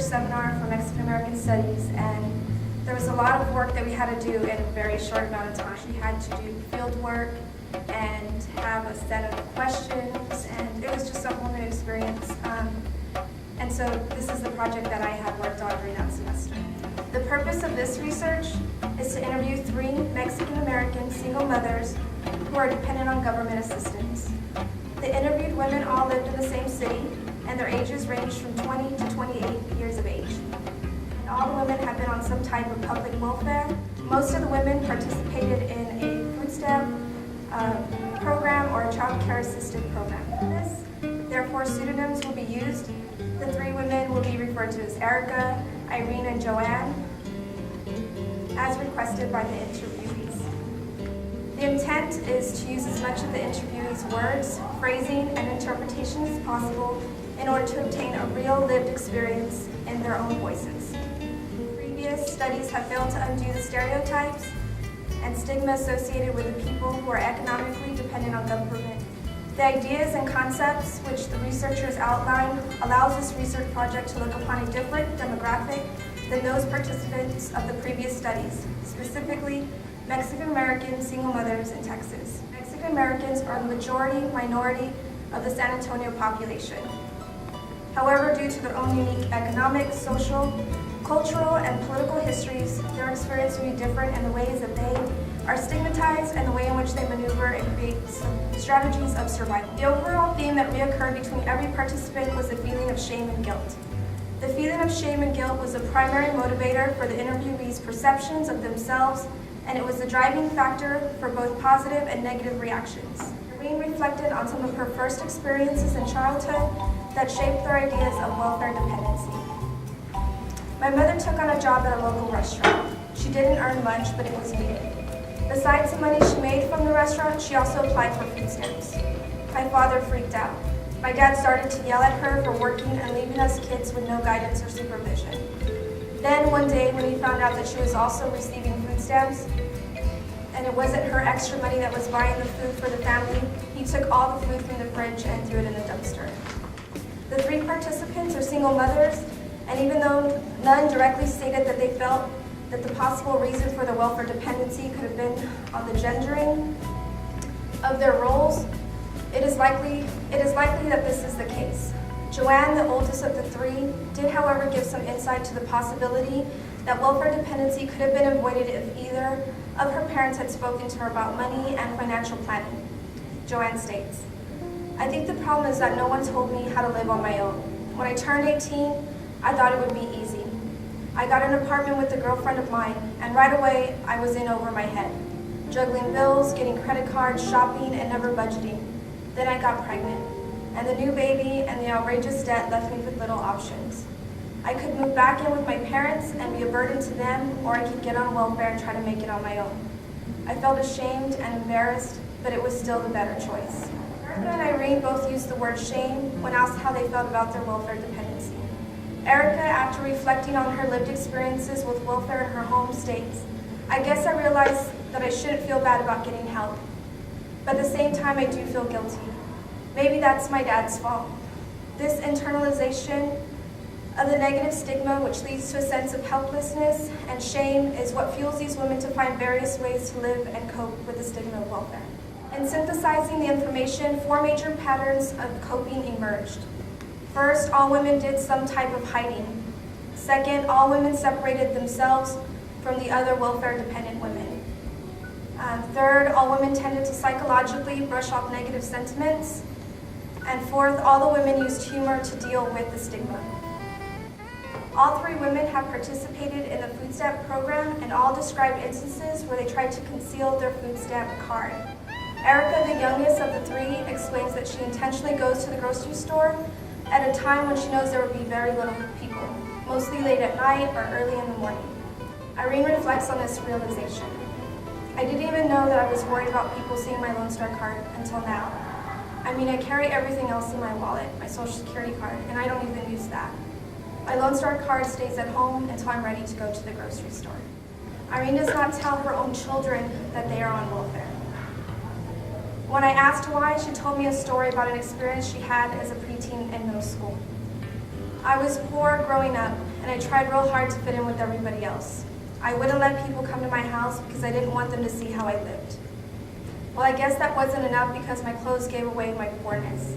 research seminar for Mexican American Studies, and there was a lot of work that we had to do in a very short amount of time. We had to do field work and have a set of questions, and it was just a whole new experience. And so this is the project that I had worked on during that semester. The purpose of this research is to interview 3 Mexican American single mothers who are dependent on government assistance. The interviewed women all lived in the same city, and their ages ranged from 20 to 28 years of age. And all the women had been on some type of public welfare. Most of the women participated in a food stamp program or a child care assisted program. Therefore, pseudonyms will be used. The 3 women will be referred to as Erica, Irene, and Joanne, as requested by the interviewees. The intent is to use as much of the interviewee's words, phrasing, and interpretation as possible in order to obtain a real lived experience in their own voices. Previous studies have failed to undo the stereotypes and stigma associated with the people who are economically dependent on government. The ideas and concepts which the researchers outlined allows this research project to look upon a different demographic than those participants of the previous studies, specifically Mexican American single mothers in Texas. Mexican Americans are the minority of the San Antonio population. However, due to their own unique economic, social, cultural, and political histories, their experience will be different in the ways that they are stigmatized and the way in which they maneuver and create strategies of survival. The overall theme that reoccurred between every participant was the feeling of shame and guilt. The feeling of shame and guilt was the primary motivator for the interviewees' perceptions of themselves, and it was the driving factor for both positive and negative reactions. Irene reflected on some of her first experiences in childhood that shaped their ideas of welfare dependency. My mother took on a job at a local restaurant. She didn't earn much, but it was needed. Besides the money she made from the restaurant, she also applied for food stamps. My father freaked out. My dad started to yell at her for working and leaving us kids with no guidance or supervision. Then one day when he found out that she was also receiving food stamps, and it wasn't her extra money that was buying the food for the family, he took all the food from the fridge and threw it in the dumpster. The 3 participants are single mothers, and even though none directly stated that they felt that the possible reason for their welfare dependency could have been on the gendering of their roles, it is likely that this is the case. Joanne, the oldest of the 3, did however give some insight to the possibility that welfare dependency could have been avoided if either of her parents had spoken to her about money and financial planning. Joanne states, "I think the problem is that no one told me how to live on my own. When I turned 18, I thought it would be easy. I got an apartment with a girlfriend of mine, and right away I was in over my head, juggling bills, getting credit cards, shopping, and never budgeting. Then I got pregnant, and the new baby and the outrageous debt left me with little options. I could move back in with my parents and be a burden to them, or I could get on welfare and try to make it on my own. I felt ashamed and embarrassed, but it was still the better choice." Erica and Irene both used the word shame when asked how they felt about their welfare dependency. Erica, after reflecting on her lived experiences with welfare in her home, states, "I guess I realized that I shouldn't feel bad about getting help, but at the same time I do feel guilty. Maybe that's my dad's fault." This internalization of the negative stigma, which leads to a sense of helplessness and shame, is what fuels these women to find various ways to live and cope with the stigma of welfare. In synthesizing the information, 4 major patterns of coping emerged. First, all women did some type of hiding. Second, all women separated themselves from the other welfare-dependent women. Third, all women tended to psychologically brush off negative sentiments. And fourth, all the women used humor to deal with the stigma. All 3 women have participated in the food stamp program, and all described instances where they tried to conceal their food stamp card. Erica, the youngest of the 3, explains that she intentionally goes to the grocery store at a time when she knows there will be very little people, mostly late at night or early in the morning. Irene reflects on this realization. "I didn't even know that I was worried about people seeing my Lone Star card until now. I mean, I carry everything else in my wallet, my Social Security card, and I don't even use that. My Lone Star card stays at home until I'm ready to go to the grocery store." Irene does not tell her own children that they are on welfare. When I asked why, she told me a story about an experience she had as a preteen in middle school. "I was poor growing up, and I tried real hard to fit in with everybody else. I wouldn't let people come to my house because I didn't want them to see how I lived. Well, I guess that wasn't enough because my clothes gave away my poorness.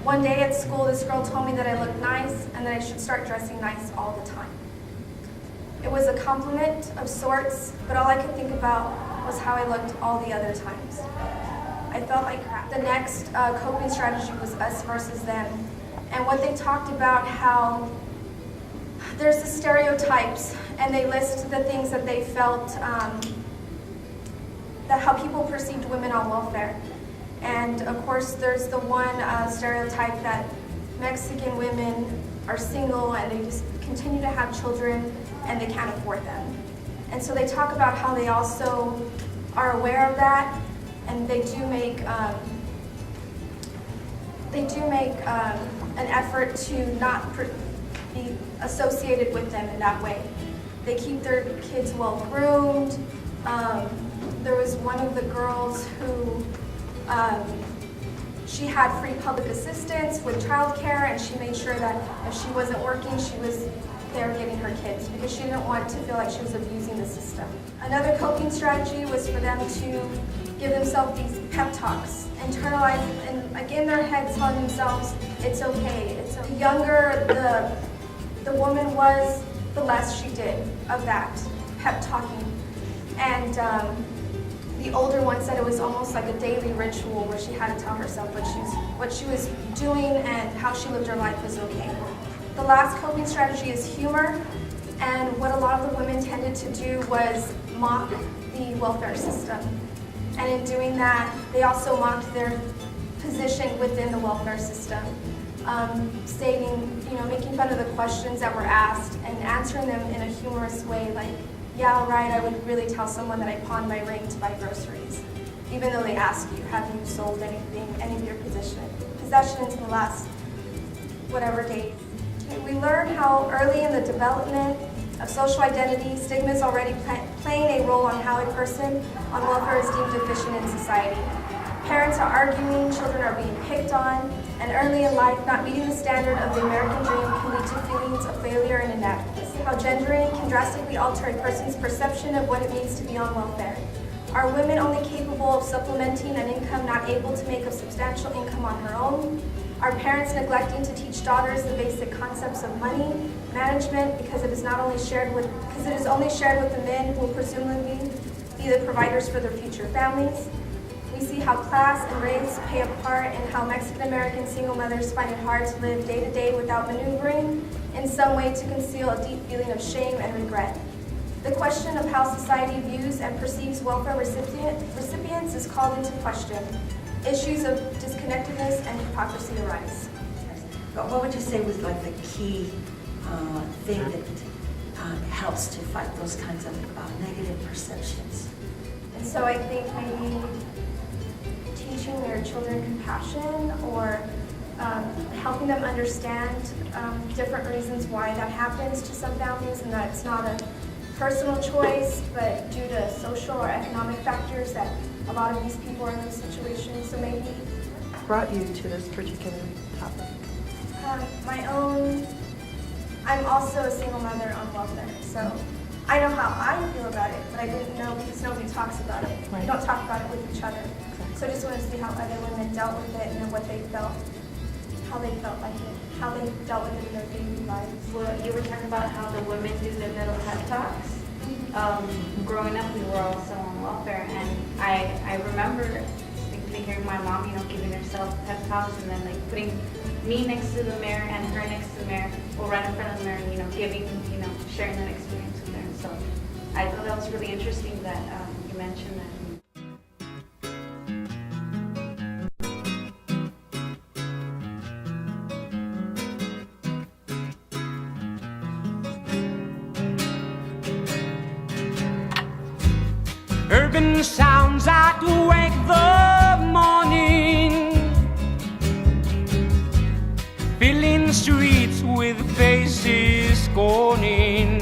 One day at school, this girl told me that I looked nice and that I should start dressing nice all the time. It was a compliment of sorts, but all I could think about was how I looked all the other times. I felt like crap. The next coping strategy was us versus them. And what they talked about how there's the stereotypes, and they list the things that they felt, that how people perceived women on welfare. And of course, there's the one stereotype that Mexican women are single and they just continue to have children and they can't afford them. And so they talk about how they also are aware of that, and they do make an effort to not be associated with them in that way. They keep their kids well groomed. There was one of the girls who she had free public assistance with childcare, and she made sure that if she wasn't working, she was there getting her kids because she didn't want to feel like she was abusing the system. Another coping strategy was for them to give themselves these pep talks, internalize, and like in their heads telling themselves, it's okay. The younger the woman was, the less she did of that pep talking. And the older one said it was almost like a daily ritual where she had to tell herself what she was doing and how she lived her life was okay. The last coping strategy is humor, and what a lot of the women tended to do was mock the welfare system. And in doing that, they also mocked their position within the welfare system, stating, making fun of the questions that were asked and answering them in a humorous way, like, yeah, right, I would really tell someone that I pawned my ring to buy groceries, even though they ask you, have you sold anything, any of your possessions in the last whatever days. We learn how early in the development of social identity, stigma is already playing a role on how a person on welfare is deemed deficient in society. Parents are arguing, children are being picked on, and early in life, not meeting the standard of the American dream can lead to feelings of failure and inadequacy. How gendering can drastically alter a person's perception of what it means to be on welfare. Are women only capable of supplementing an income not able to make a substantial income on her own? Are parents neglecting to teach daughters the basic concepts of money management because it is only shared with the men who will presumably be the providers for their future families? We see how class and race play a part in how Mexican American single mothers find it hard to live day to day without maneuvering in some way to conceal a deep feeling of shame and regret. The question of how society views and perceives welfare recipients is called into question. Issues of disconnectedness and hypocrisy arise. But what would you say was like the key thing that helps to fight those kinds of negative perceptions? And so I think maybe teaching their children compassion, or helping them understand different reasons why that happens to some families, and that it's not a personal choice, but due to social or economic factors that a lot of these people are in those situations. So maybe brought you to this particular topic? I'm also a single mother on welfare, so I know how I feel about it, but I didn't know because nobody talks about it. Right. We don't talk about it with each other. Exactly. So I just wanted to see how other women dealt with it and what they felt, how they felt like it, how they dealt with it in their daily lives. Well, you were talking about how the women do their little pep talks. Growing up, we were also on welfare, and I remember distinctly hearing my mom, giving herself pep talks, and then like putting me next to the mirror and her next to the mirror, or right in front of the mirror, giving, sharing that experience with her. So I thought that was really interesting that you mentioned that. Urban sounds that wake the morning, filling streets with faces scorning.